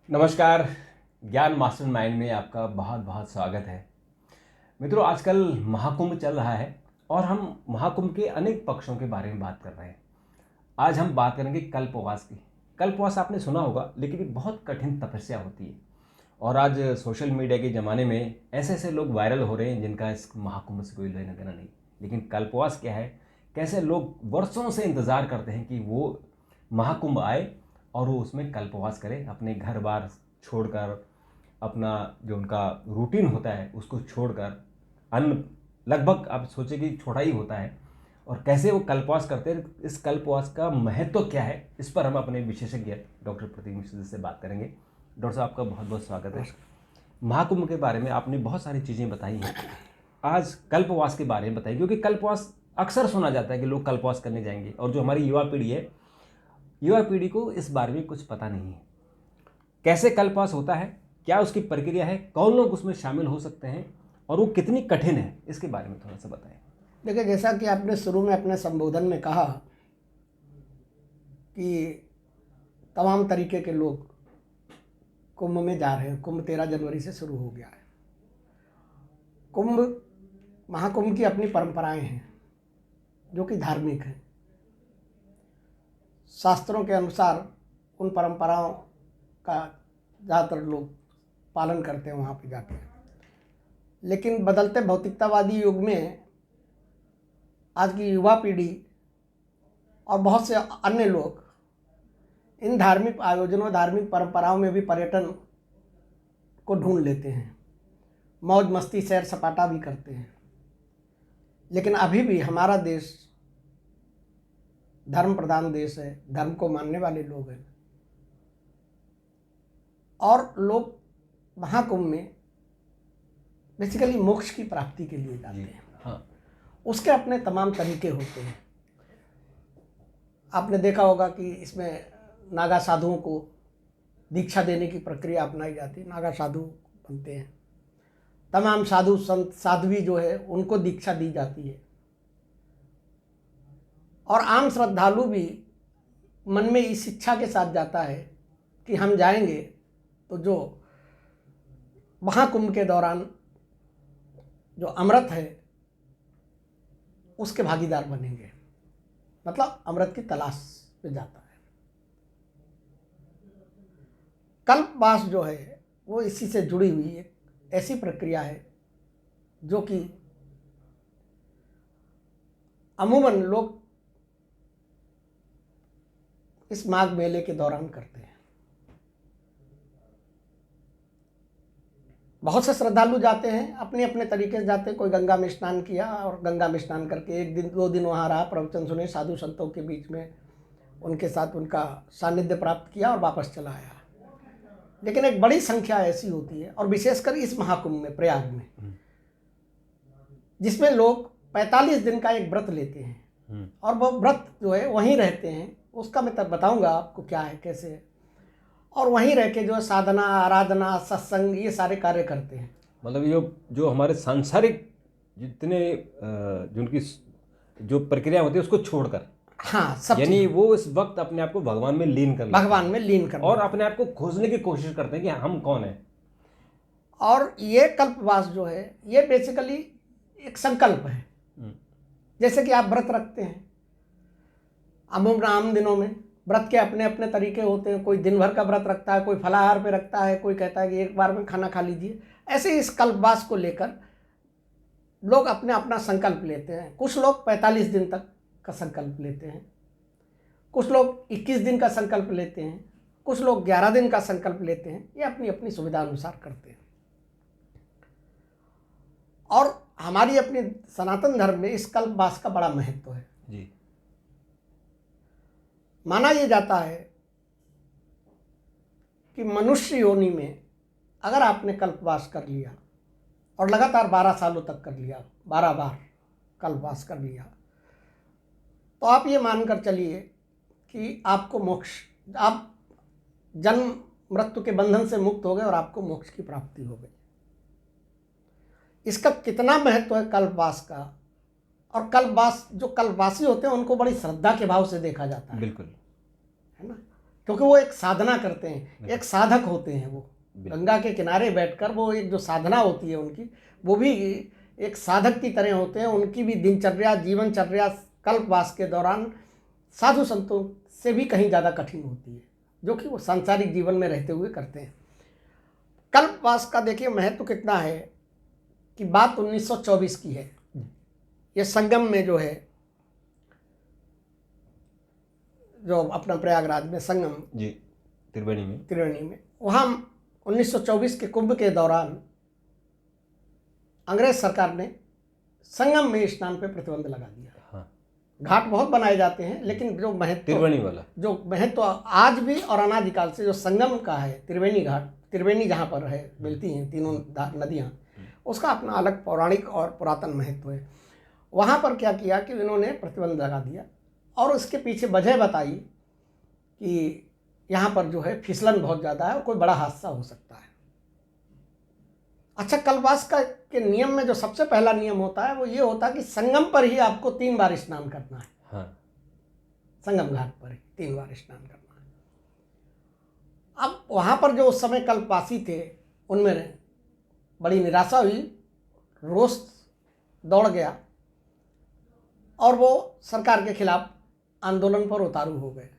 नमस्कार। ज्ञान मास्टरमाइंड में आपका बहुत बहुत स्वागत है। मित्रों, आजकल महाकुंभ चल रहा है और हम महाकुंभ के अनेक पक्षों के बारे में बात कर रहे हैं। आज हम बात करेंगे कल्पवास की। कल्पवास आपने सुना होगा, लेकिन ये बहुत कठिन तपस्या होती है और आज सोशल मीडिया के ज़माने में ऐसे ऐसे लोग वायरल हो रहे हैं जिनका इस महाकुंभ से कोई लेना देना नहीं। लेकिन कल्पवास क्या है, कैसे लोग वर्षों से इंतज़ार करते हैं कि वो महाकुंभ आए और वो उसमें कल्पवास करें, अपने घर बार छोड़कर, अपना जो उनका रूटीन होता है उसको छोड़कर, अन्न लगभग आप सोचें कि छोटा ही होता है, और कैसे वो कल्पवास करते हैं। इस कल्पवास का महत्व क्या है, इस पर हम अपने विशेषज्ञ डॉक्टर प्रतीक मिश्र जी से बात करेंगे। डॉक्टर साहब, आपका बहुत बहुत स्वागत है। महाकुंभ के बारे में आपने बहुत सारी चीज़ें बताई हैं, आज कल्पवास के बारे में बताइए, क्योंकि कल्पवास अक्सर सुना जाता है कि लोग कल्पवास करने जाएंगे, और जो हमारी युवा पीढ़ी है, युवा पीढ़ी को इस बारे में कुछ पता नहीं है। कैसे कल्पवास होता है, क्या उसकी प्रक्रिया है, कौन लोग उसमें शामिल हो सकते हैं और वो कितनी कठिन है, इसके बारे में थोड़ा सा बताएं। देखिए, जैसा कि आपने शुरू में अपने संबोधन में कहा कि तमाम तरीके के लोग कुंभ में जा रहे हैं। कुंभ 13 जनवरी से शुरू हो गया है। कुंभ, महाकुंभ की अपनी परंपराएं हैं जो कि धार्मिक हैं। शास्त्रों के अनुसार उन परंपराओं का ज़्यादातर लोग पालन करते हैं वहाँ पे जाके। लेकिन बदलते भौतिकतावादी युग में आज की युवा पीढ़ी और बहुत से अन्य लोग इन धार्मिक आयोजनों, धार्मिक परंपराओं में भी पर्यटन को ढूंढ लेते हैं, मौज मस्ती, सैर सपाटा भी करते हैं। लेकिन अभी भी हमारा देश धर्म प्रधान देश है, धर्म को मानने वाले लोग हैं, और लोग महाकुंभ में बेसिकली मोक्ष की प्राप्ति के लिए जाते हैं। हाँ। उसके अपने तमाम तरीके होते हैं। आपने देखा होगा कि इसमें नागा साधुओं को दीक्षा देने की प्रक्रिया अपनाई जाती है। नागा साधु बनते हैं, तमाम साधु संत साध्वी जो है उनको दीक्षा दी जाती है, और आम श्रद्धालु भी मन में इस इच्छा के साथ जाता है कि हम जाएंगे तो जो महाकुंभ के दौरान जो अमृत है उसके भागीदार बनेंगे, मतलब अमृत की तलाश में जाता है। कल्पवास जो है वो इसी से जुड़ी हुई एक ऐसी प्रक्रिया है जो कि अमूमन लोग इस माघ मेले के दौरान करते हैं। बहुत से श्रद्धालु जाते हैं, अपने अपने तरीके से जाते हैं। कोई गंगा में स्नान किया और गंगा में स्नान करके 1 दिन 2 दिन वहाँ रहा, प्रवचन सुने, साधु संतों के बीच में उनके साथ उनका सानिध्य प्राप्त किया और वापस चला आया। लेकिन एक बड़ी संख्या ऐसी होती है, और विशेषकर इस महाकुंभ में, प्रयाग में, जिसमें लोग 45 दिन का एक व्रत लेते हैं, और वो व्रत जो है वहीं रहते हैं। उसका मैं तब बताऊंगा आपको क्या है, कैसे है। और वहीं रह के जो है साधना, आराधना, सत्संग, ये सारे कार्य करते हैं। मतलब ये जो हमारे सांसारिक जितने जिनकी जो प्रक्रिया होती है उसको छोड़कर, हाँ, सब यानी वो इस वक्त अपने आप को भगवान में लीन कर लेते हैं, भगवान में लीन कर, और अपने आप को खोजने की कोशिश करते हैं कि हम कौन है। और ये कल्पवास जो है ये बेसिकली एक संकल्प है। जैसे कि आप व्रत रखते हैं, आम दिनों में व्रत के अपने अपने तरीके होते हैं। कोई दिन भर का व्रत रखता है, कोई फलाहार पे रखता है, कोई कहता है कि एक बार में खाना खा लीजिए। ऐसे ही इस कल्पवास को लेकर लोग अपने अपना संकल्प लेते हैं। कुछ लोग 45 दिन तक का संकल्प लेते हैं, कुछ लोग 21 दिन का संकल्प लेते हैं, कुछ लोग 11 दिन का संकल्प लेते हैं। ये अपनी अपनी सुविधा अनुसार करते हैं। और हमारी अपनी सनातन धर्म में इस कल्पवास का बड़ा महत्व है जी। माना ये जाता है कि मनुष्य योनि में अगर आपने कल्पवास कर लिया और लगातार 12 सालों तक कर लिया, 12 बार कल्पवास कर लिया, तो आप ये मानकर चलिए कि आपको मोक्ष, आप जन्म मृत्यु के बंधन से मुक्त हो गए और आपको मोक्ष की प्राप्ति हो गई। इसका कितना महत्व है कल्पवास का। और कल्पवास, जो कल्पवासी होते हैं उनको बड़ी श्रद्धा के भाव से देखा जाता है। बिल्कुल, है ना। क्योंकि वो एक साधना करते हैं, एक साधक होते हैं वो। गंगा के किनारे बैठकर वो एक जो साधना होती है उनकी, वो भी एक साधक की तरह होते हैं। उनकी भी दिनचर्या, जीवनचर्या कल्पवास के दौरान साधु संतों से भी कहीं ज़्यादा कठिन होती है, जो कि वो सांसारिक जीवन में रहते हुए करते हैं। कल्पवास का देखिए महत्व कितना है कि बात 1924 की है। ये संगम में जो है, जो अपना प्रयागराज में संगम जी, त्रिवेणी में वहाँ 1924 के कुंभ के दौरान अंग्रेज सरकार ने संगम में स्नान पे प्रतिबंध लगा दिया। हाँ, घाट बहुत बनाए जाते हैं, लेकिन जो महत्व, त्रिवेणी वाला जो महत्व आज भी और अनादिकाल से जो संगम का है, त्रिवेणी घाट, त्रिवेणी जहाँ पर है मिलती हैं तीनों नदियाँ, उसका अपना अलग पौराणिक और पुरातन महत्व है। वहाँ पर क्या किया कि इन्होंने प्रतिबंध लगा दिया, और उसके पीछे वजह बताई कि यहाँ पर जो है फिसलन बहुत ज़्यादा है और कोई बड़ा हादसा हो सकता है। अच्छा, कल्पवास का के नियम में जो सबसे पहला नियम होता है वो ये होता है कि संगम पर ही आपको 3 बार स्नान करना है। हाँ, संगम घाट पर ही 3 बार स्नान करना है। अब वहाँ पर जो उस समय कल्पवासी थे, उनमें बड़ी निराशा हुई, रोष दौड़ गया, और वो सरकार के खिलाफ आंदोलन पर उतारू हो गए।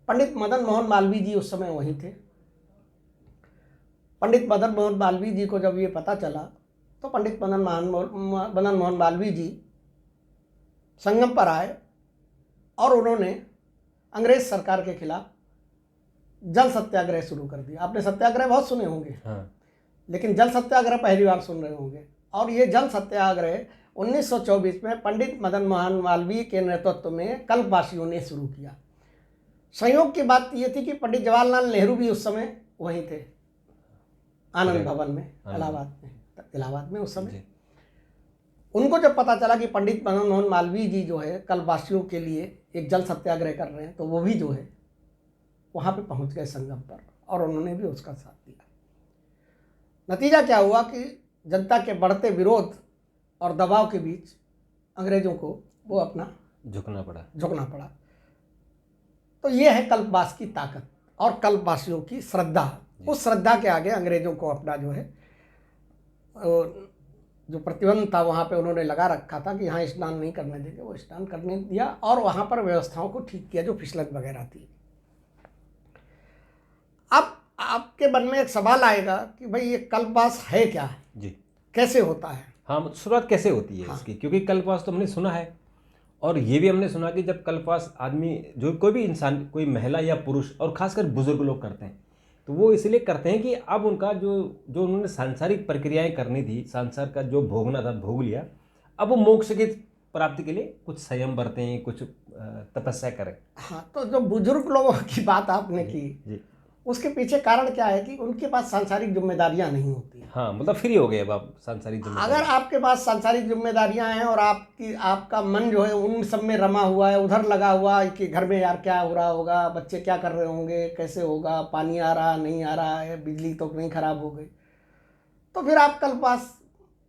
पंडित मदन मोहन मालवीय जी उस समय वहीं थे। पंडित मदन मोहन मालवीय जी को जब ये पता चला, तो पंडित मदन मोहन मालवीय जी संगम पर आए और उन्होंने अंग्रेज सरकार के खिलाफ जल सत्याग्रह शुरू कर दिया। आपने सत्याग्रह बहुत सुने होंगे, हाँ, लेकिन जल सत्याग्रह पहली बार सुन रहे होंगे। और ये जल सत्याग्रह 1924 में पंडित मदन मोहन मालवीय के नेतृत्व में कल्पवासियों ने शुरू किया। संयोग की बात ये थी कि पंडित जवाहरलाल नेहरू भी उस समय वहीं थे, आनंद भवन में, इलाहाबाद में उस समय। उनको जब पता चला कि पंडित मदन मोहन मालवीय जी जो है कल्पवासियों के लिए एक जल सत्याग्रह कर रहे हैं, तो वो भी जो है वहाँ पे पहुँच गए संगम पर, और उन्होंने भी उसका साथ दिया। नतीजा क्या हुआ कि जनता के बढ़ते विरोध और दबाव के बीच अंग्रेजों को वो अपना झुकना पड़ा। तो ये है कल्पवास की ताकत और कल्पवासियों की श्रद्धा। उस श्रद्धा के आगे अंग्रेजों को अपना जो है जो प्रतिबंध था वहाँ पे उन्होंने लगा रखा था कि यहाँ स्नान नहीं करने देंगे, वो स्नान करने दिया, और वहाँ पर व्यवस्थाओं को ठीक किया जो फिसलन वगैरह थी। अब आपके मन में एक सवाल आएगा कि भाई ये कल्पवास है क्या जी, कैसे होता है? हाँ, शुरुआत कैसे होती है इसकी? क्योंकि कल्पवास तो हमने सुना है, और ये भी हमने सुना कि जब कल्पवास आदमी, जो कोई भी इंसान, कोई महिला या पुरुष, और खासकर बुजुर्ग लोग करते हैं, तो वो इसलिए करते हैं कि अब उनका जो उन्होंने सांसारिक प्रक्रियाएं करनी थी, संसार का जो भोगना था भोग लिया, अब वो मोक्ष की प्राप्ति के लिए कुछ संयम बरतें, कुछ तपस्या करें। हाँ, तो जो बुजुर्ग लोगों की बात आपने की, उसके पीछे कारण क्या है कि उनके पास सांसारिक जिम्मेदारियां नहीं होती। हाँ, मतलब फ्री हो गए अब आप सांसारिक जिम्मेदारी। अगर आपके पास सांसारिक जिम्मेदारियां हैं और आपका मन जो है उन सब में रमा हुआ है, उधर लगा हुआ है कि घर में यार क्या हो रहा होगा, बच्चे क्या कर रहे होंगे, कैसे होगा, पानी आ रहा नहीं आ रहा है, बिजली तो नहीं खराब हो गई, तो फिर आप कल्पवास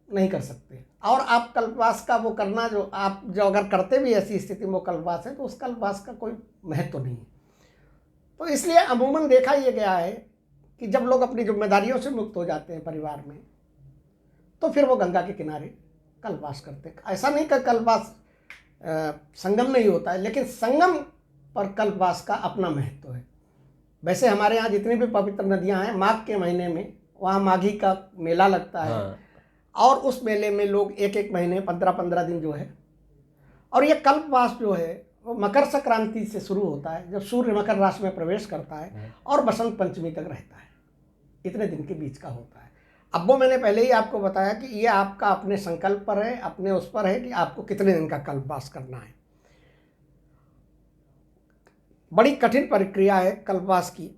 नहीं कर सकते। और आप कल्पवास का वो करना, जो अगर करते भी ऐसी स्थिति में वो कल्पवास है, तो उस कल्पवास का कोई महत्व नहीं है। तो इसलिए अमूमन देखा ये गया है कि जब लोग अपनी जिम्मेदारियों से मुक्त हो जाते हैं परिवार में, तो फिर वो गंगा के किनारे कल्पवास करते हैं। ऐसा नहीं कि कल्पवास संगम में ही होता है, लेकिन संगम पर कल्पवास का अपना महत्व है। वैसे हमारे यहाँ जितनी भी पवित्र नदियाँ हैं, माघ के महीने में वहाँ माघी का मेला लगता है। हाँ। और उस मेले में लोग एक एक महीने 15-15 दिन जो है, और ये कल्पवास जो है वो मकर संक्रांति से शुरू होता है, जब सूर्य मकर राशि में प्रवेश करता है, और बसंत पंचमी तक रहता है। इतने दिन के बीच का होता है। अब वो मैंने पहले ही आपको बताया कि ये आपका अपने संकल्प पर है, अपने उस पर है कि आपको कितने दिन का कल्पवास करना है। बड़ी कठिन प्रक्रिया है कल्पवास की।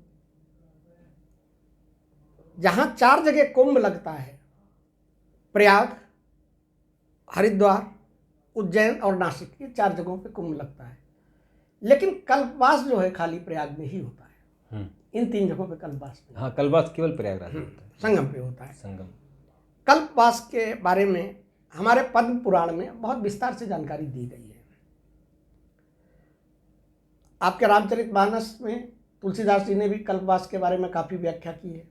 जहां 4 जगह कुंभ लगता है, प्रयाग, हरिद्वार, उज्जैन और नासिक, ये 4 जगहों पे कुंभ लगता है। लेकिन कल्पवास जो है खाली प्रयाग में ही होता है। इन 3 जगहों पे कल्पवास नहीं। हाँ, कल्पवास केवल प्रयागराज में होता है, संगम पे होता है। संगम। कल्पवास के बारे में हमारे पद्म पुराण में बहुत विस्तार से जानकारी दी गई है। आपके रामचरितमानस में तुलसीदास जी ने भी कल्पवास के बारे में काफ़ी व्याख्या की है।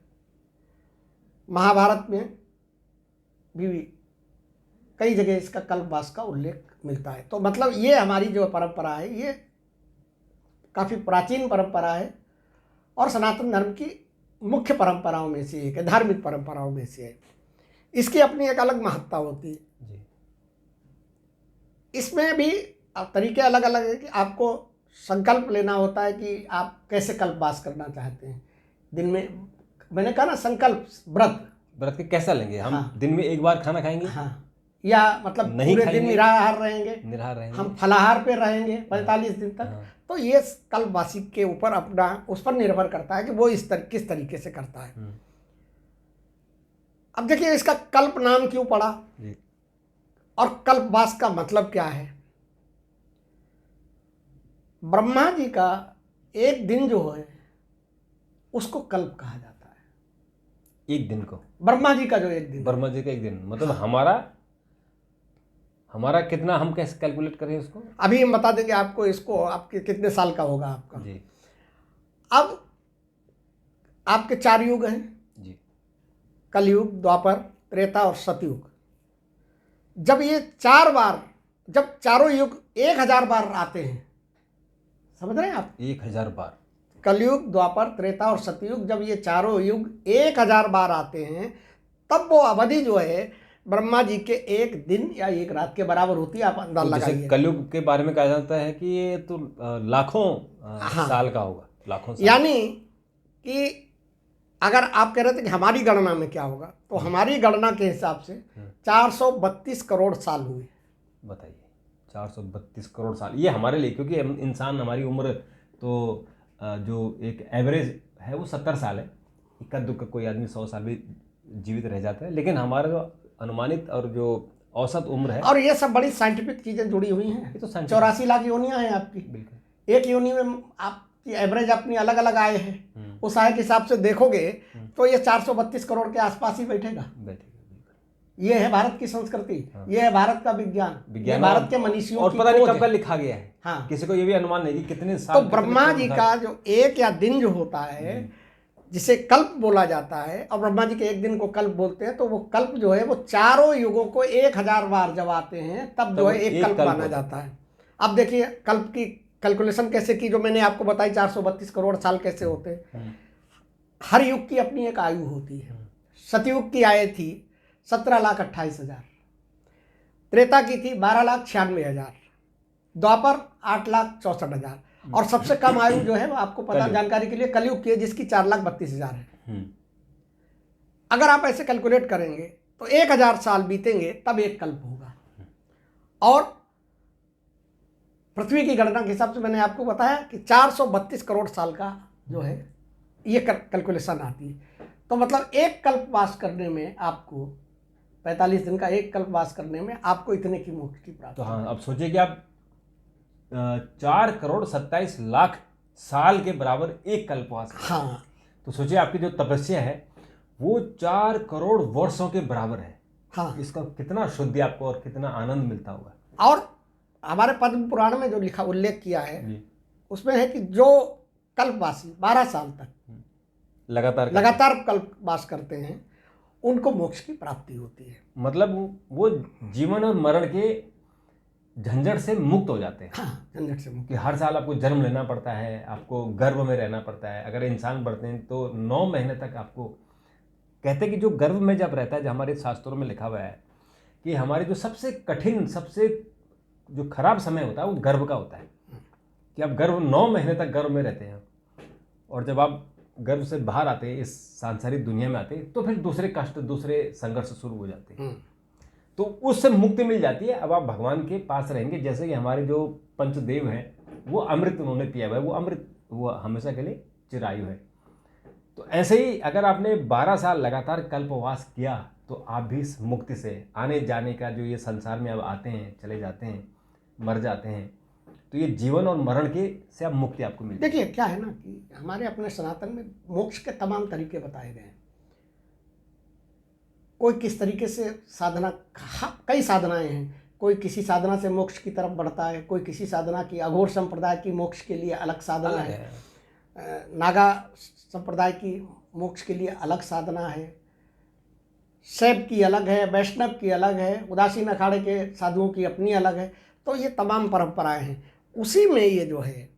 महाभारत में भी कई जगह इसका कल्पवास का उल्लेख मिलता है। तो मतलब ये हमारी जो परंपरा है ये काफ़ी प्राचीन परंपरा है और सनातन धर्म की मुख्य परंपराओं में से एक है, धार्मिक परंपराओं में से है। इसकी अपनी एक अलग महत्ता होती है जी। इसमें भी तरीके अलग अलग है कि आपको संकल्प लेना होता है कि आप कैसे कल्पवास करना चाहते हैं। दिन में मैंने कहा ना संकल्प व्रत के कैसा लेंगे हम? हाँ। दिन में एक बार खाना खाएंगे? हाँ, या मतलब नहीं पूरे दिन खाएंगे? निराहार रहेंगे, निराहार रहेंगे? हम फलाहार पे रहेंगे 45 दिन तक। हाँ। तो ये कल्पवासी के ऊपर अपना उस पर निर्भर करता है कि वो किस तरीके से करता है। अब देखिए इसका कल्प नाम क्यों पड़ा जी। और कल्पवास का मतलब क्या है। ब्रह्मा जी का एक दिन जो है उसको कल्प कहा जाता है। एक दिन को ब्रह्मा जी का जो एक दिन, ब्रह्मा जी का एक दिन मतलब हमारा कितना, हम कैसे कैलकुलेट करें उसको? अभी हम बता देंगे आपको इसको, आपके कितने साल का होगा आपका जी। अब आपके 4 युग हैं जी। कलयुग, द्वापर, त्रेता और सतयुग। जब ये 4 बार, जब चारों युग 1000 बार आते हैं, समझ रहे हैं आप? 1000 बार। कलयुग, द्वापर, त्रेता और सतयुग, जब ये चारों युग 1000 बार आते हैं तब वो अवधि जो है ब्रह्मा जी के एक दिन या एक रात के बराबर होती है। आप अंदाज तो जैसे लगाइए। कलयुग के बारे में कहा जाता है कि ये तो लाखों हाँ। साल का होगा, लाखों साल। यानी कि अगर आप कह रहे थे कि हमारी गणना में क्या होगा, तो हमारी गणना के हिसाब से 432 करोड़ साल हुए। बताइए, 432 करोड़ साल ये हमारे लिए, क्योंकि हम इंसान, हमारी उम्र तो जो एक एवरेज है वो 70 साल है। इक्का दुक्का कोई आदमी 100 साल भी जीवित रह जाता है, लेकिन हमारा जो अनुमानित और जो औसत उम्र है, और ये सब बड़ी साइंटिफिक चीजें जुड़ी हुई हैं। ये तो scientific- 84 लाख योनियां हैं आपकी। बिल्कुल। एक योनि में आपकी एवरेज अपनी अलग अलग आए हैं, उस आय के हिसाब से देखोगे तो ये 432 करोड़ के आसपास ही बैठेगा। ये है भारत की संस्कृति, ये है भारत का विज्ञान, ये भारत के मनीषियों और की पता नहीं खोज कब का है। लिखा गया है। हाँ। किसी को ये भी अनुमान नहीं कि कितने तो साल, ब्रह्मा जी का जो एक या दिन जो होता है जिसे कल्प बोला जाता है, और ब्रह्मा जी के एक दिन को कल्प बोलते हैं, तो वो कल्प जो है वो चारों युगों को 1000 बार जब आते हैं तब जो है एक कल्प माना जाता है। अब देखिए कल्प की कैलकुलेशन कैसे की, जो मैंने आपको बताई 432 करोड़ साल कैसे होते हैं। हर युग की अपनी एक आयु होती है। सतयुग की आयु थी 17,28,000, त्रेता की थी 12,96,000, द्वापर 8,64,000, और सबसे कम आयु जो है वो आपको पता, जानकारी के लिए, कलयुग की है जिसकी 4,32,000 है। अगर आप ऐसे कैलकुलेट करेंगे तो 1000 साल बीतेंगे तब एक कल्प होगा। और पृथ्वी की गणना के हिसाब से मैंने आपको बताया कि 432 करोड़ साल का जो है ये कैलकुलेशन आती है। तो मतलब एक कल्प वास करने में आपको 45 दिन का एक कल्प वास करने में आपको इतने की मोक्ष की प्राप्ति। तो हाँ, अब सोचिए कि आप 4,27,00,000 साल के बराबर एक कल्पवास। हाँ। तो सोचिए आपकी जो तपस्या है वो 4 करोड़ वर्षों के बराबर है। हाँ। इसका कितना शुद्धि आपको और कितना आनंद मिलता होगा। और हमारे पद्म पुराण में जो लिखा उल्लेख किया है उसमें है कि जो कल्पवासी 12 साल तक लगातार कल्पवास करते हैं उनको मोक्ष की प्राप्ति होती है। मतलब वो जीवन और मरण के झंझट से मुक्त हो जाते हैं। हाँ, झंझट से मुक्त। कि हर साल आपको जन्म लेना पड़ता है, आपको गर्भ में रहना पड़ता है। अगर इंसान बढ़ते हैं तो 9 महीने तक आपको, कहते हैं कि जो गर्भ में जब रहता है, जो हमारे शास्त्रों में लिखा हुआ है कि हमारे जो सबसे कठिन, सबसे जो खराब समय होता है वो गर्भ का होता है। कि आप गर्भ 9 महीने तक गर्भ में रहते हैं, और जब आप गर्भ से बाहर आते हैं, इस सांसारिक दुनिया में आते हैं, तो फिर दूसरे कष्ट, दूसरे संघर्ष शुरू हो जाते हैं। तो उससे मुक्ति मिल जाती है। अब आप भगवान के पास रहेंगे। जैसे कि हमारे जो पंचदेव हैं वो अमृत उन्होंने पिया हुआ है, वो अमृत वो हमेशा के लिए चिरायु है। तो ऐसे ही अगर आपने 12 साल लगातार कल्पवास किया तो आप भी इस मुक्ति से, आने जाने का जो ये संसार में अब आते हैं, चले जाते हैं, मर जाते हैं, तो ये जीवन और मरण के से अब मुक्ति आपको मिलती है। देखिए क्या है ना कि हमारे अपने सनातन में मोक्ष के तमाम तरीके बताए गए हैं। कोई किस तरीके से साधना, कई साधनाएं हैं। कोई किसी साधना से मोक्ष की तरफ बढ़ता है, कोई किसी साधना की, अघोर संप्रदाय की मोक्ष के लिए अलग साधना है। नागा संप्रदाय की मोक्ष के लिए अलग साधना है, शैव की अलग है, वैष्णव की अलग है, उदासीन अखाड़े के साधुओं की अपनी अलग है। तो ये तमाम परंपराएं हैं। उसी में ये जो है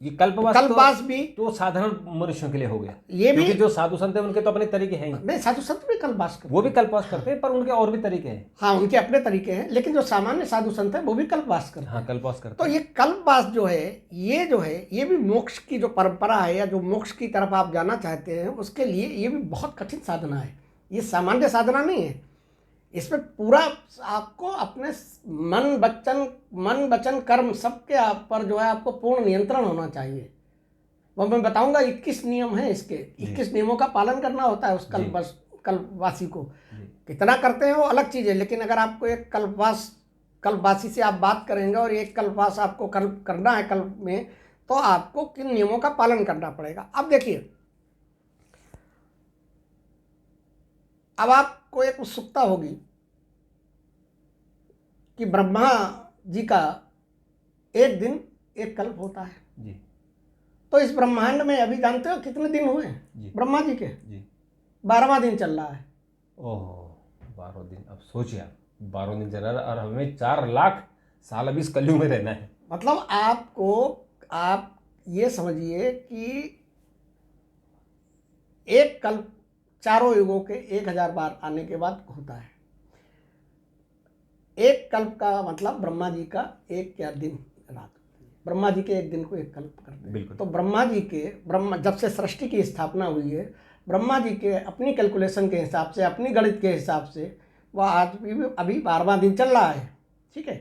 ये कल्पवास कल्पवास भी तो साधारण मनुष्यों के लिए हो गया, ये भी क्योंकि जो साधु संत है उनके तो अपने तरीके हैं ही। नहीं, साधु संत भी कल्पवास करते वो भी कल्पवास करते हैं, पर उनके और भी तरीके हैं। हाँ, उनके अपने तरीके हैं, लेकिन जो सामान्य साधु संत है वो भी कल्पवास करते हैं। हाँ, कल्पवास करते तो हैं। ये कल्पवास जो है ये भी मोक्ष की जो परंपरा है, या जो मोक्ष की तरफ आप जाना चाहते हैं उसके लिए ये भी बहुत कठिन साधना है। ये सामान्य साधना नहीं है। इसमें पूरा आपको अपने मन वचन कर्म सबके आप पर जो है आपको पूर्ण नियंत्रण होना चाहिए। वो मैं बताऊंगा 21 नियम है इसके। 21 नियमों का पालन करना होता है उस कल्पवासी को। कितना करते हैं वो अलग चीज़ है, लेकिन अगर आपको एक कल्पवासी से आप बात करेंगे और एक कल्पवास आपको कल्प करना है कल्प में, तो आपको किन नियमों का पालन करना पड़ेगा। अब देखिए, अब आपको एक उत्सुकता होगी कि ब्रह्मा जी का एक दिन एक कल्प होता है जी। तो इस ब्रह्मांड में अभी जानते हो कितने दिन हुए जी। ब्रह्मा जी के? जी। 12वां दिन चल रहा है। ओह, 12 दिन। अब सोचिए आप, 12 दिन चल रहा है और हमें 4 लाख साल अभी इस कलयुग में रहना है। मतलब आप ये समझिए कि एक कल्प चारों युगों के 1000 बार आने के बाद होता है। एक कल्प का मतलब ब्रह्मा जी का एक या दिन रात, ब्रह्मा जी के एक दिन को एक कल्प करते हैं। बिल्कुल। तो ब्रह्मा जब से सृष्टि की स्थापना हुई है, ब्रह्मा जी के अपनी कैलकुलेशन के हिसाब से, अपनी गणित के हिसाब से वह आज भी अभी 12वां दिन चल रहा है। ठीक है,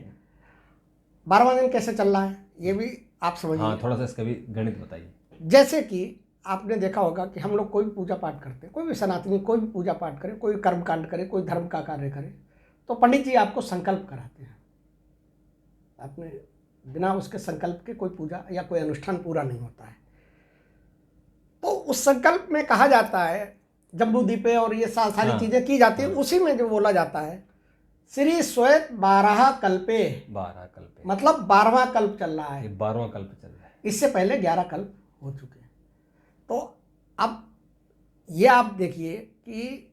12वां दिन कैसे चल रहा है ये भी आप समझिए। हाँ, थोड़ा सा इसका भी गणित बताइए। जैसे कि आपने देखा होगा कि हम लोग कोई भी पूजा पाठ करते हैं, कोई भी सनातनी कोई भी पूजा पाठ करे, कोई कर्म कांड करे, कोई धर्म का कार्य करे, तो पंडित जी आपको संकल्प कराते हैं। आपने बिना उसके संकल्प के कोई पूजा या कोई अनुष्ठान पूरा नहीं होता है। तो उस संकल्प में कहा जाता है, जम्बू दीपे और ये सारी चीजें की जाती है। उसी में जो बोला जाता है, श्री श्वेत 12 कल्पे, 12 कल्प, मतलब 12वां कल्प चल रहा है। 12वां कल्प चल रहा है। इससे पहले 11 कल्प हो चुके हैं। तो अब ये आप देखिए कि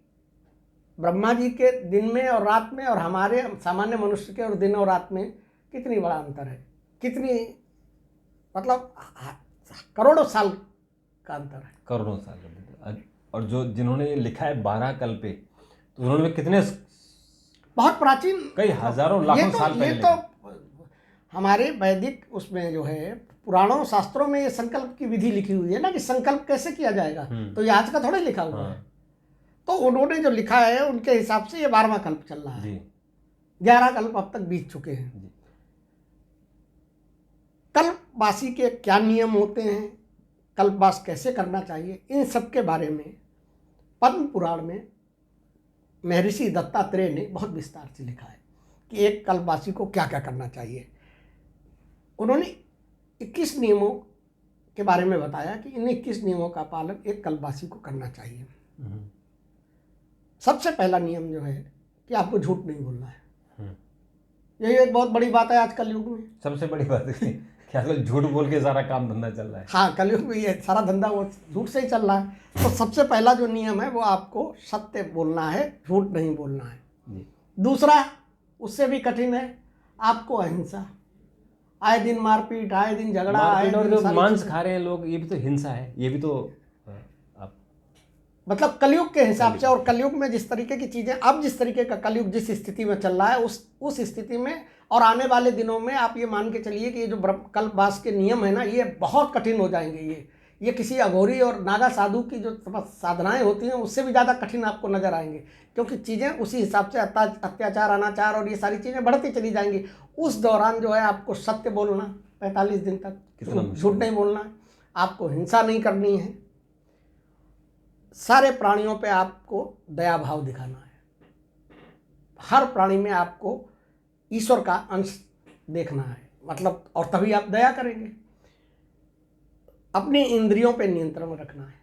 ब्रह्मा जी के दिन में और रात में और हमारे सामान्य मनुष्य के और दिन और रात में कितनी बड़ा अंतर है, कितनी मतलब करोड़ों साल का अंतर है। करोड़ों साल का। और जो जिन्होंने लिखा है 12 कल्पे, तो उन्होंने कितने, बहुत प्राचीन, कई हजारों लाखों साल पहले। ये तो हमारे वैदिक उसमें जो है पुराणों शास्त्रों में ये संकल्प की विधि लिखी हुई है ना, कि संकल्प कैसे किया जाएगा। तो ये आज का थोड़ा लिखा हुआ है। तो उन्होंने जो लिखा है उनके हिसाब से ये 12वां कल्प चल रहा है। 11 कल्प अब तक बीत चुके हैं। कल्पवासी के क्या नियम होते हैं, कल्पवास कैसे करना चाहिए, इन सब के बारे में पद्म पुराण में महर्षि दत्तात्रेय ने बहुत विस्तार से लिखा है कि एक कल्पवासी को क्या क्या करना चाहिए। उन्होंने 21 नियमों के बारे में बताया कि इन 21 नियमों का पालन एक कल्पवासी को करना चाहिए। सबसे पहला नियम जो है कि आपको झूठ नहीं बोलना है। यही एक बहुत बड़ी बात है आज कलयुग में। सबसे बड़ी बात है क्या झूठ बोल के सारा काम धंधा चल रहा है। हाँ, कलयुग में ये सारा धंधा वो झूठ से ही चल रहा है। तो सबसे पहला जो नियम है वो आपको सत्य बोलना है, झूठ नहीं बोलना है। दूसरा उससे भी कठिन है, आपको अहिंसा। आए दिन मारपीट, आए दिन झगड़ा, आए दिन जो मांस खा रहे हैं लोग, ये भी तो हिंसा है। ये भी तो मतलब कलयुग के हिसाब से, और कलयुग में जिस तरीके की चीज़ें, अब जिस तरीके का कलयुग जिस स्थिति में चल रहा है, उस स्थिति में और आने वाले दिनों में आप ये मान के चलिए कि ये जो कल्पवास के नियम है ना, ये बहुत कठिन हो जाएंगे। ये किसी अघोरी और नागा साधु की जो साधनाएं होती हैं उससे भी ज़्यादा कठिन आपको नजर आएंगे, क्योंकि चीज़ें उसी हिसाब से अत्याचार, अनाचार और ये सारी चीज़ें बढ़ती चली जाएंगी। उस दौरान जो है आपको सत्य बोलना 45 दिन तक, झूठ नहीं बोलना है, आपको हिंसा नहीं करनी है, सारे प्राणियों पे आपको दया भाव दिखाना है, हर प्राणी में आपको ईश्वर का अंश देखना है, मतलब, और तभी आप दया करेंगे। अपनी इंद्रियों पे नियंत्रण रखना है,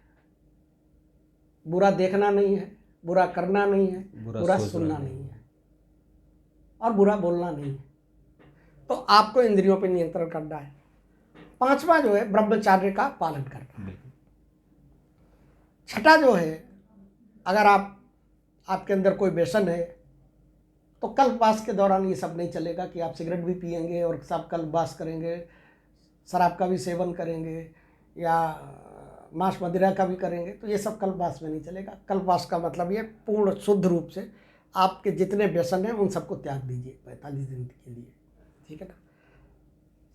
बुरा देखना नहीं है, बुरा करना नहीं है, बुरा सुनना नहीं है, और बुरा बोलना नहीं है। तो आपको इंद्रियों पे नियंत्रण करना है। पांचवा जो है ब्रह्मचार्य का पालन करना। बिल्कुल। छठा जो है, अगर आपके अंदर कोई व्यसन है तो कल्पवास के दौरान ये सब नहीं चलेगा कि आप सिगरेट भी पिएंगे और सब कल्पवास करेंगे, शराब का भी सेवन करेंगे या मांस मदिरा का भी करेंगे, तो ये सब कल्पवास में नहीं चलेगा। कल्पवास का मतलब ये पूर्ण शुद्ध रूप से आपके जितने व्यसन हैं उन सबको त्याग दीजिए 45 दिन के लिए, ठीक है ना।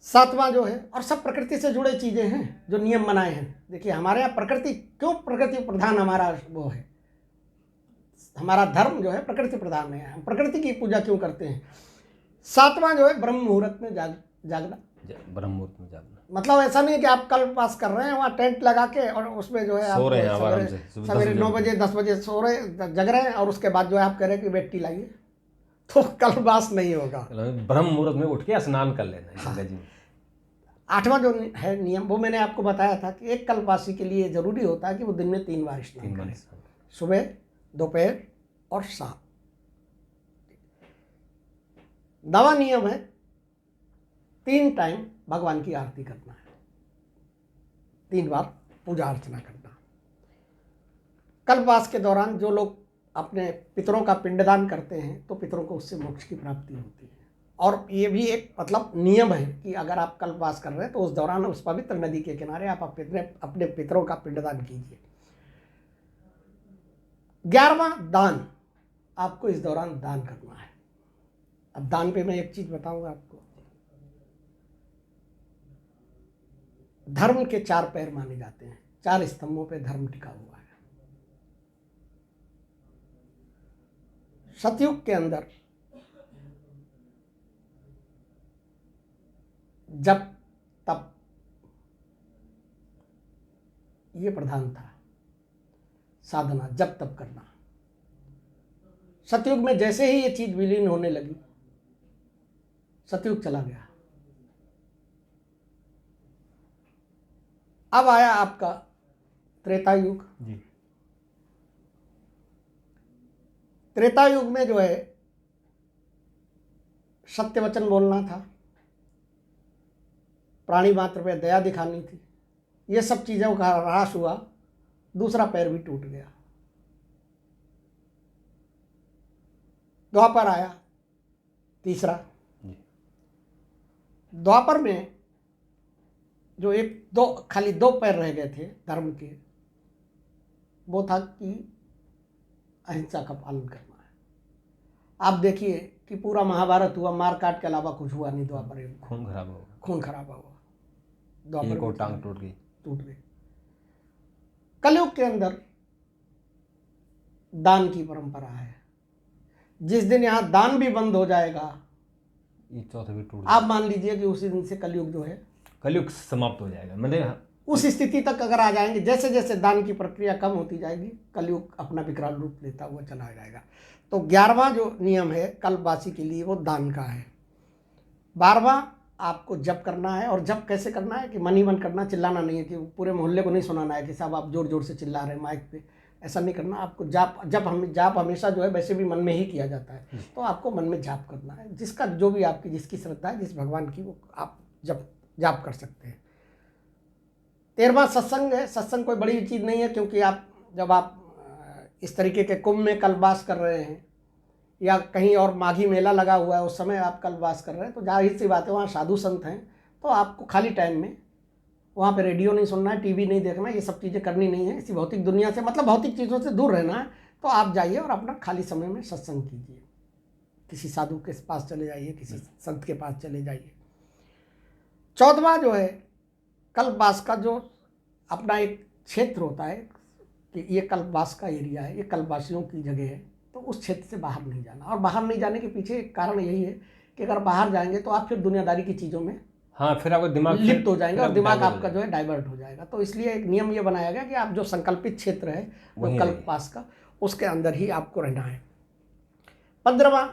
सातवां जो है, और सब प्रकृति से जुड़े चीज़ें हैं जो नियम बनाए हैं। देखिए हमारे यहाँ प्रकृति, क्यों प्रकृति प्रधान हमारा वो है, हमारा धर्म जो है प्रकृति प्रधान है, हम प्रकृति की पूजा क्यों करते हैं। सातवां जो है ब्रह्म मुहूर्त में जागना। ब्रह्म मुहूर्त में जागना मतलब ऐसा नहीं है कि आप कल पास कर रहे हैं वहाँ टेंट लगा के और उसमें जो है सो रहे हैं आप आराम से, सवेरे 9 बजे 10 बजे सो रहे जग रहे हैं और उसके बाद जो है आप कह रहे हैं कि बेटी लाइए, तो कल्पवास नहीं होगा। ब्रह्म मुहूर्त में उठ के स्नान कर लेना है गंगा जी में। आठवां जो है नियम, वो मैंने आपको बताया था कि एक कल्पवासी के लिए जरूरी होता है कि वो दिन में 3 बार स्नान करे, सुबह, दोपहर और शाम। 9वां नियम है 3 टाइम भगवान की आरती करना है, 3 बार पूजा अर्चना करना। कल्पवास के दौरान जो लोग अपने पितरों का पिंडदान करते हैं तो पितरों को उससे मोक्ष की प्राप्ति होती है। और ये भी एक मतलब नियम है कि अगर आप कल्पवास कर रहे हैं तो उस दौरान उस पवित्र नदी के किनारे आप अपने पितरों का पिंडदान कीजिए। 11वां दान, आपको इस दौरान दान करना है। अब दान पे मैं एक चीज बताऊंगा आपको। धर्म के 4 पैर माने जाते हैं, 4 स्तंभों पे धर्म टिका हुआ है। सतयुग के अंदर जब तप ये प्रधान था, साधना जब तप करना। सतयुग में जैसे ही ये चीज विलीन होने लगी, सतयुग चला गया। अब आया आपका त्रेता युग जी। त्रेता युग में जो है सत्य वचन बोलना था, प्राणी मात्र पे दया दिखानी थी, ये सब चीज़ों का ह्रास हुआ, दूसरा पैर भी टूट गया। द्वापर आया, तीसरा। द्वापर में जो खाली 2 पैर रह गए थे धर्म के, वो था कि अहिंसा का पालन करना है। आप देखिए कि पूरा महाभारत हुआ, मार काट के अलावा कुछ हुआ नहीं द्वापर में। खून खराब हुआ, खून खराबा हुआ, द्वापर एक और में टांग टूट गई। कलयुग के अंदर दान की परंपरा है। जिस दिन यहाँ दान भी बंद हो जाएगा, ये चौथा भी टूट आप मान लीजिए कि उसी दिन से कलयुग जो है कलयुग समाप्त हो जाएगा। मतलब उस स्थिति तक अगर आ जाएंगे, जैसे जैसे दान की प्रक्रिया कम होती जाएगी, कलयुग अपना विकराल रूप लेता हुआ चला जाएगा। तो 11वां जो नियम है कल्पवासी के लिए वो दान का है। 12वां आपको जप करना है, और जप कैसे करना है कि मन ही मन करना, चिल्लाना नहीं है कि पूरे मोहल्ले को नहीं सुनाना है कि साहब आप जोर जोर से चिल्ला रहे हैं माइक पे, ऐसा नहीं करना। आपको जाप हमेशा जो है वैसे भी मन में ही किया जाता है, तो आपको मन में जाप करना है। जिसका जो भी आपकी जिसकी श्रद्धा है, जिस भगवान की, वो आप जाप कर सकते हैं। 13वां सत्संग है। सत्संग कोई बड़ी चीज़ नहीं है, क्योंकि जब आप इस तरीके के कुंभ में कल्पवास कर रहे हैं या कहीं और माघी मेला लगा हुआ है उस समय आप कल्पवास कर रहे हैं, तो जाहिर सी बात है वहाँ साधु संत हैं, तो आपको खाली टाइम में वहाँ पे रेडियो नहीं सुनना है, टीवी नहीं देखना, ये सब चीज़ें करनी नहीं है। इसी भौतिक दुनिया से, मतलब भौतिक चीज़ों से दूर रहना है। तो आप जाइए और अपना खाली समय में सत्संग कीजिए, किसी साधु के पास चले जाइए, किसी संत के पास चले जाइए। 14वां जो है कल्पवास का जो अपना एक क्षेत्र होता है कि ये कल्पवास का एरिया है, ये कल्पवासियों की जगह है, तो उस क्षेत्र से बाहर नहीं जाना। और बाहर नहीं जाने के पीछे एक कारण यही है कि अगर बाहर जाएंगे तो आप फिर दुनियादारी की चीज़ों में फिर आपका दिमाग लिप्त हो जाएंगे और दिमाग आपका जो है डाइवर्ट हो जाएगा। तो इसलिए एक नियम ये बनाया गया कि आप जो संकल्पित क्षेत्र है वो कल्पवास का, उसके अंदर ही आपको रहना है। 15वां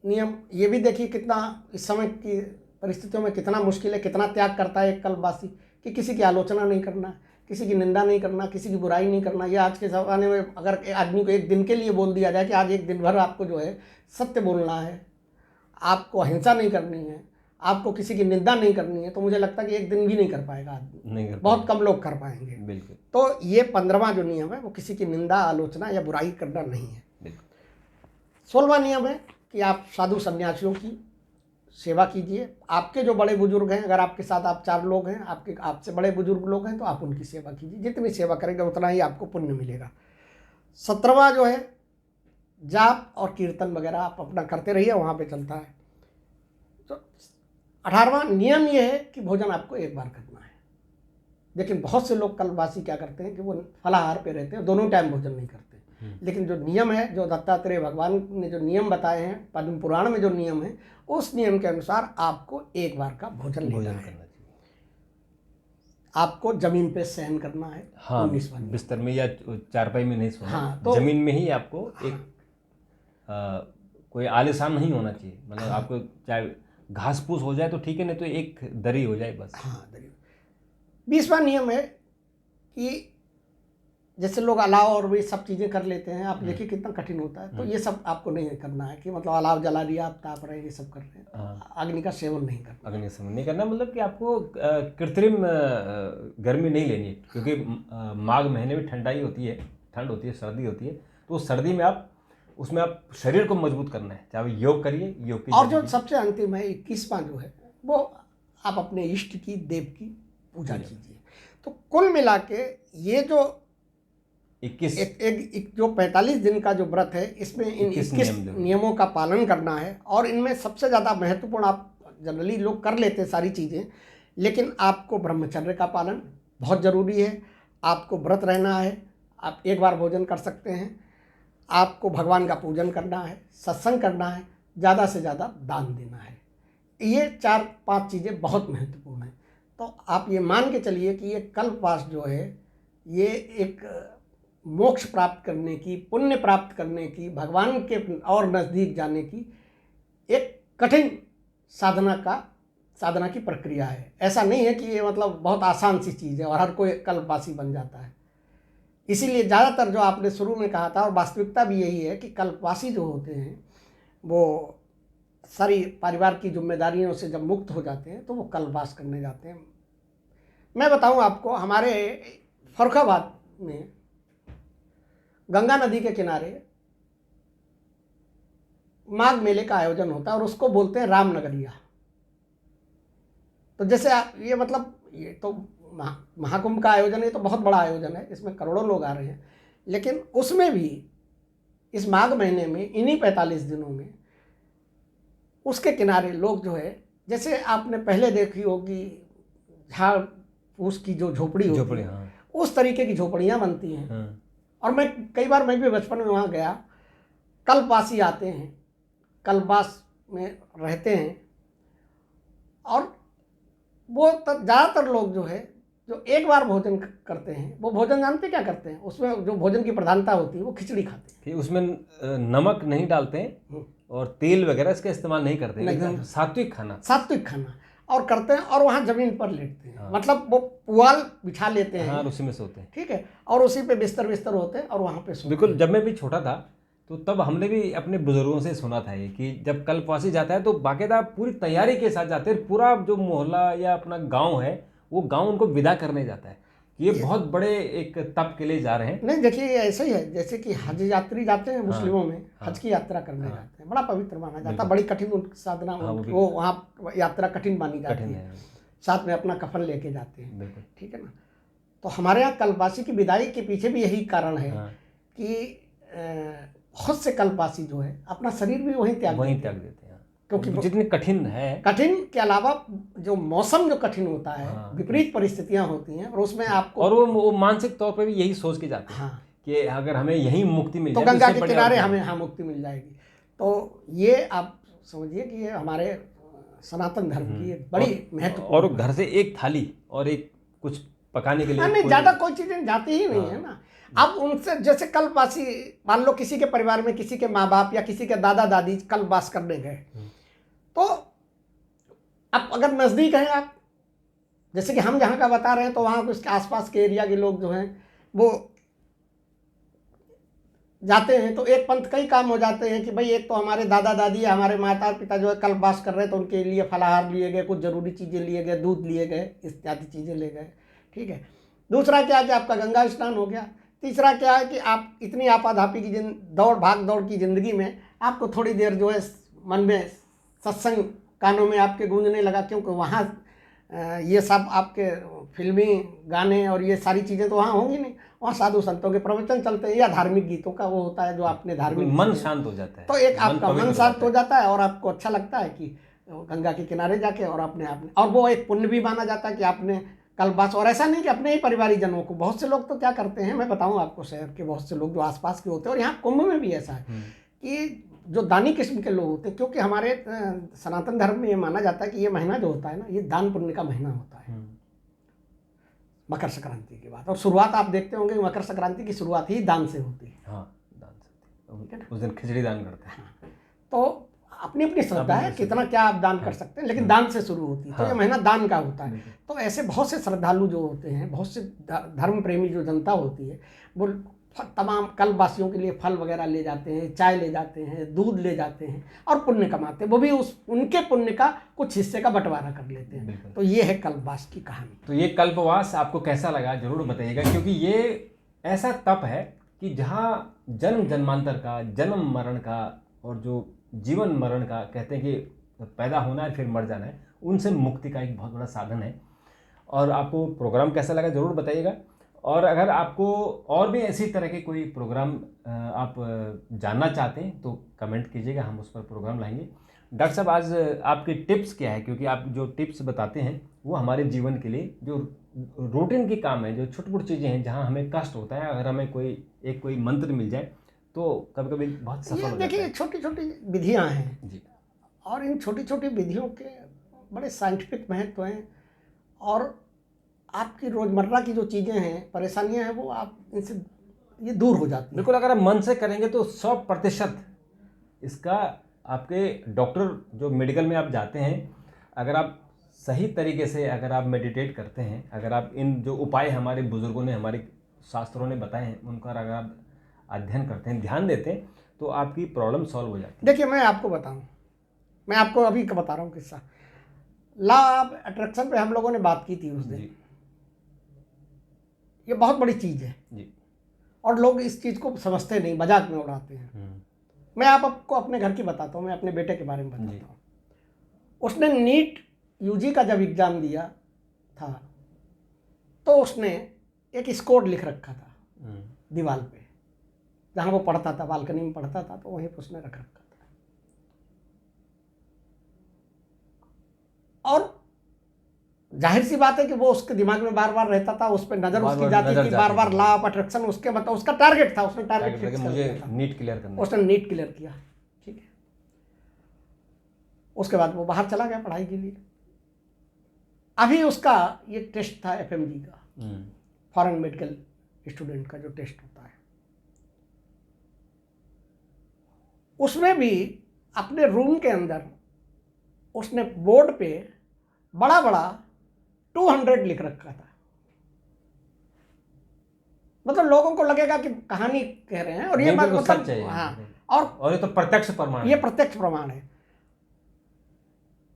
नियम ये भी देखिए कितना इस समय की परिस्थितियों में कितना मुश्किल है, कितना त्याग करता है एक कल्पवासी, कि किसी की आलोचना नहीं करना, किसी की निंदा नहीं करना, किसी की बुराई नहीं करना। ये आज के ज़माने में अगर आदमी को एक दिन के लिए बोल दिया जाए कि आज एक दिन भर आपको जो है सत्य बोलना है, आपको अहिंसा नहीं करनी है, आपको किसी की निंदा नहीं करनी है, तो मुझे लगता है कि एक दिन भी नहीं कर पाएगा आदमी, नहीं कर बहुत कम लोग कर पाएंगे। बिल्कुल तो ये 15वां जो नियम है वो किसी की निंदा, आलोचना या बुराई करना नहीं है। बिल्कुल 16वां नियम है कि आप साधु सन्यासियों की सेवा कीजिए। आपके जो बड़े बुजुर्ग हैं, अगर आपके साथ आप 4 लोग हैं, आपसे बड़े बुजुर्ग लोग हैं, तो आप उनकी सेवा कीजिए। जितनी सेवा करेंगे उतना ही आपको पुण्य मिलेगा। 17वां जो है जाप और कीर्तन वगैरह आप अपना करते रहिए, वहाँ पे चलता है। तो 18वां नियम ये है कि भोजन आपको एक बार करना है। लेकिन बहुत से लोग कल्पवासी क्या करते हैं कि वो फलाहार पे रहते हैं, दोनों टाइम भोजन नहीं करते। लेकिन जो नियम है, जो दत्तात्रेय भगवान ने जो नियम बताए हैं, पद्म पुराण में जो नियम है, उस नियम के अनुसार आपको एक बार का भोजन लेना भोजन है। करना चाहिए। आपको जमीन पे सहन करना है। हाँ 19वां नियम। बिस्तर में या चारपाई में नहीं सोना, हाँ, तो जमीन में ही आपको एक कोई आलीशान नहीं होना चाहिए। मतलब आपको चाहे घास फूस हो जाए तो ठीक है, नहीं तो एक दरी हो जाए बस। हाँ दरिया। 20वां नियम है कि जैसे लोग अलाव और भी सब चीज़ें कर लेते हैं, आप देखिए कितना कठिन होता है। तो ये सब आपको नहीं करना है कि मतलब अलाव जला दिया, आप ताप रहे हैं, ये सब कर रहे हैं। अग्नि का सेवन नहीं करना। अग्नि सेवन नहीं करना, मतलब कि आपको कृत्रिम गर्मी नहीं लेनी है, क्योंकि माघ महीने में ठंडाई होती है, ठंड होती है, सर्दी होती है। तो उस सर्दी में आप उसमें आप शरीर को मजबूत करना है, चाहे योग करिए, योग की और जो सबसे अंतिम है 21वां जो है, वो आप अपने इष्ट की, देव की पूजा कीजिए। तो कुल मिला के ये जो 21 एक जो 45 दिन का जो व्रत है, इसमें इन 21 नियमों का पालन करना है। और इनमें सबसे ज़्यादा महत्वपूर्ण, आप जनरली लोग कर लेते हैं सारी चीज़ें, लेकिन आपको ब्रह्मचर्य का पालन बहुत ज़रूरी है। आपको व्रत रहना है, आप एक बार भोजन कर सकते हैं, आपको भगवान का पूजन करना है, सत्संग करना है, ज़्यादा से ज़्यादा दान देना है। ये 4-5 चीज़ें बहुत महत्वपूर्ण हैं। तो आप ये मान के चलिए कि ये कल्पवास जो है, ये एक मोक्ष प्राप्त करने की, पुण्य प्राप्त करने की, भगवान के और नज़दीक जाने की एक कठिन साधना की प्रक्रिया है। ऐसा नहीं है कि ये मतलब बहुत आसान सी चीज़ है और हर कोई कल्पवासी बन जाता है। इसीलिए ज़्यादातर जो आपने शुरू में कहा था, और वास्तविकता भी यही है कि कल्पवासी जो होते हैं वो सारी परिवार की जिम्मेदारियों से जब मुक्त हो जाते हैं तो वो कल्पवास करने जाते हैं। मैं बताऊं आपको, हमारे फर्रुखाबाद में गंगा नदी के किनारे माघ मेले का आयोजन होता है और उसको बोलते हैं रामनगरिया। तो जैसे ये मतलब ये तो महाकुंभ का आयोजन है, तो बहुत बड़ा आयोजन है, इसमें करोड़ों लोग आ रहे हैं। लेकिन उसमें भी इस माघ महीने में, इन्हीं 45 दिनों में, उसके किनारे लोग जो है, जैसे आपने पहले देखी होगी झाड़ फूस की जो झोपड़ी होती है, हाँ। उस तरीके की झोपड़ियाँ बनती हैं। हाँ। और कई बार मैं भी बचपन में वहाँ गया, कल्पवासी आते हैं, कल्पवास में रहते हैं। और वो ज़्यादातर लोग जो है, जो एक बार भोजन करते हैं, वो भोजन जानते क्या करते हैं, उसमें जो भोजन की प्रधानता होती है वो खिचड़ी खाते हैं। कि उसमें नमक नहीं डालते हैं और तेल वगैरह इसका इस्तेमाल नहीं करते हैं, एकदम सात्विक खाना और करते हैं। और वहाँ जमीन पर लेटते हैं। मतलब वो पुआल बिछा लेते हैं। हाँ, उसी में सोते हैं। ठीक है, और उसी पे बिस्तर होते हैं और वहाँ पे सोते हैं। बिल्कुल। जब मैं भी छोटा था तो तब हमने भी अपने बुजुर्गों से सुना था ये कि जब कल्पवासी जाता है तो बाकायदा पूरी तैयारी के साथ जाते हैं। पूरा जो मोहल्ला या अपना गांव है, वो गांव उनको विदा करने जाता है। ये बहुत बड़े एक तप के लिए जा रहे हैं। नहीं, देखिए ये ऐसा ही है जैसे कि हज यात्री जाते हैं मुस्लिमों में, हज की यात्रा करने जाते हैं, बड़ा पवित्र माना जाता है, बड़ी कठिन साधना, वो वहाँ यात्रा कठिन मानी जाती है। साथ में अपना कफन लेके जाते हैं। ठीक है ना। तो हमारे यहाँ कल्पवासी की विदाई के पीछे भी यही कारण है कि बहुत से कल्पवासी जो है अपना शरीर भी वहीं त्याग देते हैं, क्योंकि जितनी कठिन है, कठिन के अलावा जो मौसम जो कठिन होता है, विपरीत परिस्थितियां होती हैं, और उसमें आपको, और वो मानसिक तौर पे भी यही सोच के जाते हैं कि अगर हमें यहीं मुक्ति मिल जाए तो गंगा के किनारे हमें मुक्ति मिल जाएगी। तो ये आप समझिए कि ये हमारे सनातन धर्म की एक बड़ी महत्वपूर्ण, और घर से एक थाली और एक कुछ पकाने के लिए नहीं, ज़्यादा कोई चीज़ें जाती ही नहीं है ना। अब उनसे, जैसे कल्पवासी, मान लो किसी के परिवार में किसी के माँ बाप या किसी के दादा दादी कल्पवास करने गए, तो अब अगर नज़दीक हैं आप, जैसे कि हम जहाँ का बता रहे हैं, तो वहाँ उसके आसपास के एरिया के लोग जो हैं वो जाते हैं तो एक पंथ कई काम हो जाते हैं कि भाई एक तो हमारे दादा दादी हमारे माता पिता जो है कल्पवास कर रहे हैं तो उनके लिए फलाहार लिए गए, कुछ ज़रूरी चीज़ें लिए गए, दूध लिए गए, इत्यादि चीज़ें ले गए, ठीक है। दूसरा क्या है कि आपका गंगा स्नान हो गया। तीसरा क्या है कि आप इतनी आपाधापी की दौड़ भाग दौड़ की ज़िंदगी में आपको थोड़ी देर जो है मन में सत्संग कानों में आपके गूंजने लगा, क्योंकि वहाँ ये सब आपके फिल्मी गाने और ये सारी चीज़ें तो वहाँ होंगी नहीं, वहाँ साधु संतों के प्रवचन चलते हैं या धार्मिक गीतों का वो होता है जो आपने धार्मिक मन शांत हो जाता है, तो एक आपका पवित्र मन हो शांत जाता हो जाता है और आपको अच्छा लगता है कि गंगा के किनारे जाके और आपने और वो एक पुण्य भी माना जाता है कि आपने कल्पवास। और ऐसा नहीं कि अपने ही परिवारी जनों को, बहुत से लोग तो क्या करते हैं, मैं बताऊं आपको, शहर के बहुत से लोग जो आसपास के होते हैं और यहाँ कुंभ में भी ऐसा है कि जो दानी किस्म के लोग होते हैं, क्योंकि हमारे सनातन धर्म में ये माना जाता है कि ये महीना जो होता है ना, ये दान पुण्य का महीना होता है मकर संक्रांति के बाद। और शुरुआत आप देखते होंगे मकर संक्रांति की शुरुआत ही दान से होती है। हाँ, दान से होती है। उस दिन खिचड़ी दान करते हैं। तो अपनी अपनी श्रद्धा है कितना क्या आप दान कर सकते हैं, लेकिन दान से शुरू होती है। तो ये महीना दान का होता है। तो ऐसे बहुत से श्रद्धालु जो होते हैं, बहुत से धर्म प्रेमी जो जनता होती है, वो तमाम कल्पवासियों के लिए फल वगैरह ले जाते हैं, चाय ले जाते हैं, दूध ले जाते हैं और पुण्य कमाते हैं। वो भी उनके पुण्य का कुछ हिस्से का बंटवारा कर लेते हैं। तो ये है कल्पवास की कहानी। तो ये कल्पवास आपको कैसा लगा जरूर बताइएगा, क्योंकि ये ऐसा तप है कि जहाँ जन्म जन्मांतर का, जन्म मरण का और जो जीवन मरण का, कहते हैं कि पैदा होना है फिर मर जाना है, उनसे मुक्ति का एक बहुत बड़ा साधन है। और आपको प्रोग्राम कैसा लगा जरूर बताइएगा। और अगर आपको और भी ऐसी तरह के कोई प्रोग्राम आप जानना चाहते हैं तो कमेंट कीजिएगा, हम उस पर प्रोग्राम लाएंगे। डॉक्टर साहब, आज आपकी टिप्स क्या है, क्योंकि आप जो टिप्स बताते हैं वो हमारे जीवन के लिए जो रूटीन के काम है, जो छोटी छोटी चीज़ें हैं जहाँ हमें कष्ट होता है, अगर हमें कोई मंत्र मिल जाए तो कभी कभी बहुत सफल हो जाता है। देखिए, छोटी छोटी विधियाँ हैं जी, और इन छोटी छोटी विधियों के बड़े साइंटिफिक महत्व हैं और आपकी रोज़मर्रा की जो चीज़ें हैं, परेशानियां हैं, वो आप इनसे ये दूर हो जाती हैं। बिल्कुल, अगर आप मन से करेंगे तो 100% इसका आपके डॉक्टर जो मेडिकल में आप जाते हैं, अगर आप सही तरीके से अगर आप मेडिटेट करते हैं, अगर आप इन जो उपाय हमारे बुजुर्गों ने, हमारे शास्त्रों ने बताए हैं, उनका अगर आप अध्ययन करते हैं, ध्यान देते हैं, तो आपकी प्रॉब्लम सॉल्व हो जाती है। देखिए, मैं आपको बताऊं, मैं आपको अभी बता रहा हूँ किस्सा। लॉ ऑफ अट्रैक्शन पे हम लोगों ने बात की थी उस दिन। ये बहुत बड़ी चीज़ है जी, और लोग इस चीज़ को समझते नहीं, मजाक में उड़ाते हैं। मैं आपको अपने घर की बताता हूँ, मैं अपने बेटे के बारे में बताता हूँ। उसने नीट यूजी का जब एग्ज़ाम दिया था तो उसने एक स्कोर लिख रखा था दीवार पे, जहाँ वो पढ़ता था, बालकनी में पढ़ता था, तो वहीं पर उसने रख रखा था। और जाहिर सी बात है कि वो उसके दिमाग में बार बार रहता था, उस पर नजर उसकी जाती थी बार बार। लॉ ऑफ अट्रैक्शन उसके मतलब उसका टारगेट था, उसने टारगेट फिक्स कर मुझे लिया था, नीट क्लियर करना। उसने नीट क्लियर किया, ठीक है। उसके बाद वो बाहर चला गया पढ़ाई के लिए। अभी उसका ये टेस्ट था एफएमजी का, फॉरेन मेडिकल स्टूडेंट का जो टेस्ट होता है, उसमें भी अपने रूम के अंदर उसने बोर्ड पे बड़ा बड़ा 200 लिख रखा था। मतलब लोगों को लगेगा कि कहानी कह रहे हैं और ये बात मतलब सच है। हाँ, और ये तो प्रत्यक्ष प्रमाण, ये प्रत्यक्ष प्रमाण है।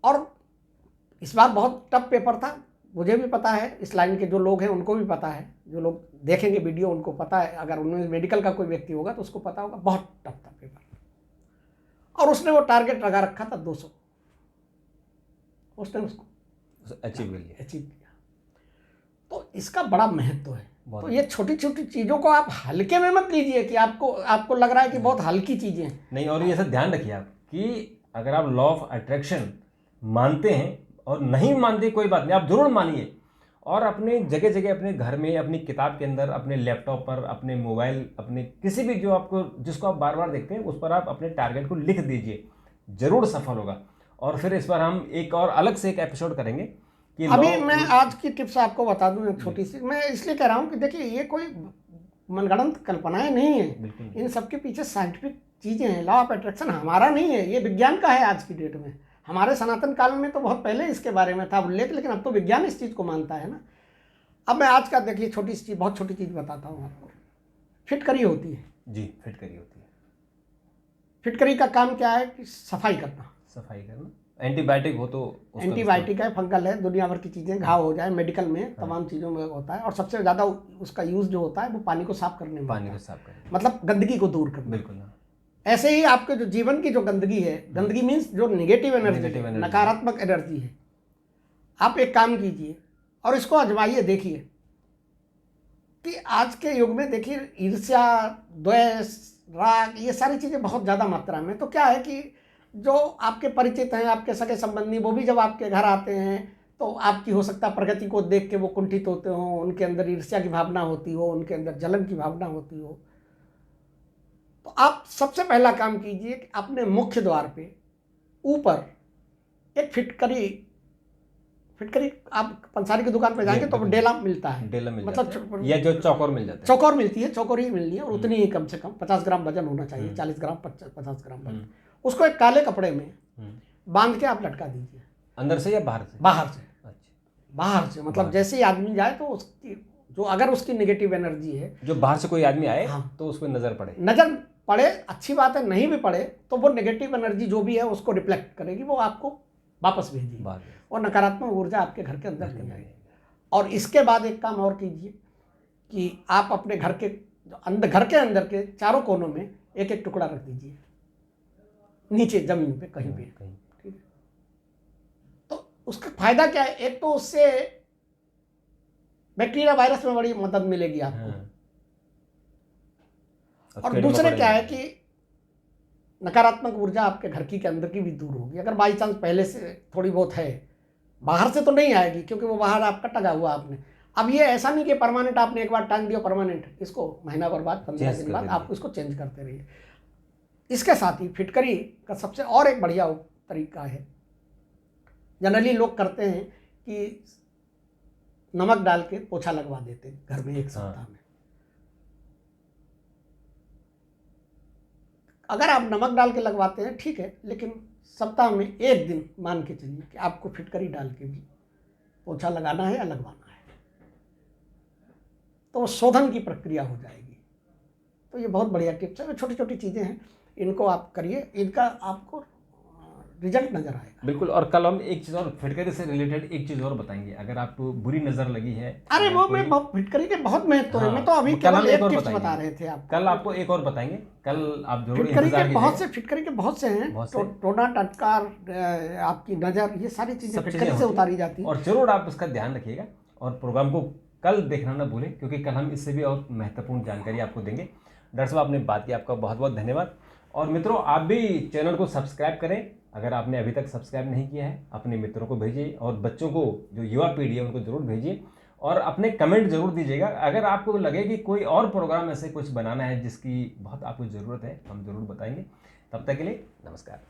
और इस बार बहुत टफ पेपर था, मुझे भी पता है, इस लाइन के जो लोग हैं उनको भी पता है, जो लोग देखेंगे वीडियो उनको पता है, अगर उनमें मेडिकल का कोई व्यक्ति होगा तो उसको पता होगा, बहुत टफ था पेपर। और उसने वो टारगेट लगा रखा था 200, उसने उसको अचीव किया। तो इसका बड़ा महत्व है। तो ये छोटी छोटी चीज़ों को आप हल्के में मत लीजिए कि आपको लग रहा है कि बहुत हल्की चीज़ें हैं, नहीं। और ये सब ध्यान रखिए आप कि अगर आप लॉ ऑफ अट्रैक्शन मानते हैं और नहीं मानते कोई बात नहीं, आप जरूर मानिए। और अपने जगह जगह, अपने घर में, अपनी किताब के अंदर, अपने लैपटॉप पर, अपने मोबाइल, अपने किसी भी जो आपको, जिसको आप बार बार देखते हैं, उस पर आप अपने टारगेट को लिख दीजिए, जरूर सफल होगा। और फिर इस बार हम एक और अलग से एक एपिसोड करेंगे कि अभी मैं आज की टिप्स आपको बता दूं एक छोटी सी। मैं इसलिए कह रहा हूं कि देखिए, ये कोई मनगढ़ंत कल्पनाएं नहीं है, इन सब के पीछे साइंटिफिक चीज़ें हैं। लॉ ऑफ अट्रैक्शन हमारा नहीं है, ये विज्ञान का है आज की डेट में। हमारे सनातन काल में तो बहुत पहले इसके बारे में था उल्लेख, लेकिन अब तो विज्ञान इस चीज़ को मानता है ना। अब मैं आज का देखिए छोटी सी चीज़, बहुत छोटी चीज़ बताता हूँ आपको। फिटकरी होती है जी, फिटकरी होती है। फिटकरी का काम क्या है कि सफाई करना, सफाई करना। एंटीबायोटिक हो तो उसका एंटीबायोटिक है, फंगल है, दुनिया भर की चीज़ें, घाव हो जाए, मेडिकल में तमाम चीज़ों में होता है। और सबसे ज़्यादा उसका यूज़ जो होता है वो पानी को साफ करने में पानी होता को है। साफ करना। मतलब गंदगी को दूर करना। बिल्कुल ना। ऐसे ही आपके जो जीवन की जो गंदगी है, गंदगी मीन्स जो नेगेटिव एनर्जी है, नकारात्मक एनर्जी है, आप एक काम कीजिए और इसको आजमाइए, देखिए कि आज के युग में देखिए ईर्ष्या, द्वेष, राग, ये सारी चीज़ें बहुत ज़्यादा मात्रा में। तो क्या है कि जो आपके परिचित हैं, आपके सगे संबंधी, वो भी जब आपके घर आते हैं तो आपकी हो सकता है प्रगति को देख के वो कुंठित होते हो, उनके अंदर ईर्ष्या की भावना होती हो, उनके अंदर जलन की भावना होती हो। तो आप सबसे पहला काम कीजिए कि अपने मुख्य द्वार पे ऊपर एक फिटकरी आप पंसारी की दुकान पे जाएंगे तो डेला मिलता है, डेला मिल मतलब जाता है, या जो चौकोर मिल जाता है। चौकोर मिलती है, चौकोर ही मिलनी है और उतनी ही कम से कम 50 ग्राम वजन होना चाहिए, 40 ग्राम 50 ग्राम वजन। उसको एक काले कपड़े में बांध के आप लटका दीजिए। अंदर से या बाहर से? बाहर से। अच्छा, बाहर से मतलब जैसे ही आदमी जाए तो उसकी जो अगर उसकी नेगेटिव एनर्जी है, जो बाहर से कोई आदमी आए हाँ, तो उस पर नजर पड़े, अच्छी बात है, नहीं भी पड़े तो वो नेगेटिव एनर्जी जो भी है उसको रिफ्लेक्ट करेगी, वो आपको वापस भेजेगी और नकारात्मक ऊर्जा आपके घर के अंदर नहीं आएगी। और इसके बाद एक काम और कीजिए कि आप अपने घर के अंदर के चारों कोनों में एक एक टुकड़ा रख दीजिए, नीचे जमीन पे कहीं पे, ठीक है। तो उसका फायदा क्या है? एक तो उससे बैक्टीरिया वायरस में बड़ी मदद मिलेगी आपको, और दूसरे क्या है कि नकारात्मक ऊर्जा आपके घर की के अंदर की भी दूर होगी। अगर बाई चांस पहले से थोड़ी बहुत है, बाहर से तो नहीं आएगी क्योंकि वो बाहर आपका टगा हुआ आपने। अब ये ऐसा नहीं कि परमानेंट आपने एक बार टांग दिया परमानेंट, इसको महीना भर बाद 15 दिन बाद आप इसको चेंज करते रहिए। इसके साथ ही फिटकरी का सबसे और एक बढ़िया तरीका है, जनरली लोग करते हैं कि नमक डाल के पोछा लगवा देते हैं घर में एक सप्ताह में। अगर आप नमक डाल के लगवाते हैं ठीक है, लेकिन सप्ताह में एक दिन मान के चलिए कि आपको फिटकरी डाल के भी पोछा लगाना है या लगवाना है, तो शोधन की प्रक्रिया हो जाएगी। तो ये बहुत बढ़िया टिप्स है, छोटी छोटी चीज़ें हैं, इनको आप करिए, इनका आपको रिजल्ट नजर आएगा। बिल्कुल। और कल हम एक चीज़ और फिटकरी से रिलेटेड एक चीज़ और बताएंगे, अगर आपको बुरी नज़र लगी है। अरे वो मैं फिटकरी के बहुत महत्व है, मैं तो अभी केवल एक टिप्स बता रहे थे आपको। कल आपको एक और बताएंगे, कल आप जरूर फिटकरी के बहुत से हैं, टोना टटकार, आपकी नज़र, ये सारी चीज़ें फिटकरी से उतारी जाती है। और जरूर आप इसका ध्यान रखिएगा और प्रोग्राम को कल देखना ना भूलें, क्योंकि कल हम इससे भी और महत्वपूर्ण जानकारी आपको देंगे। डॉक्टर साहब आपने बात की, आपका बहुत बहुत धन्यवाद। और मित्रों, आप भी चैनल को सब्सक्राइब करें, अगर आपने अभी तक सब्सक्राइब नहीं किया है। अपने मित्रों को भेजिए और बच्चों को, जो युवा पीढ़ी है उनको जरूर भेजिए और अपने कमेंट जरूर दीजिएगा। अगर आपको लगे कि कोई और प्रोग्राम ऐसे कुछ बनाना है जिसकी बहुत आपको ज़रूरत है, हम जरूर बताएंगे। तब तक के लिए नमस्कार।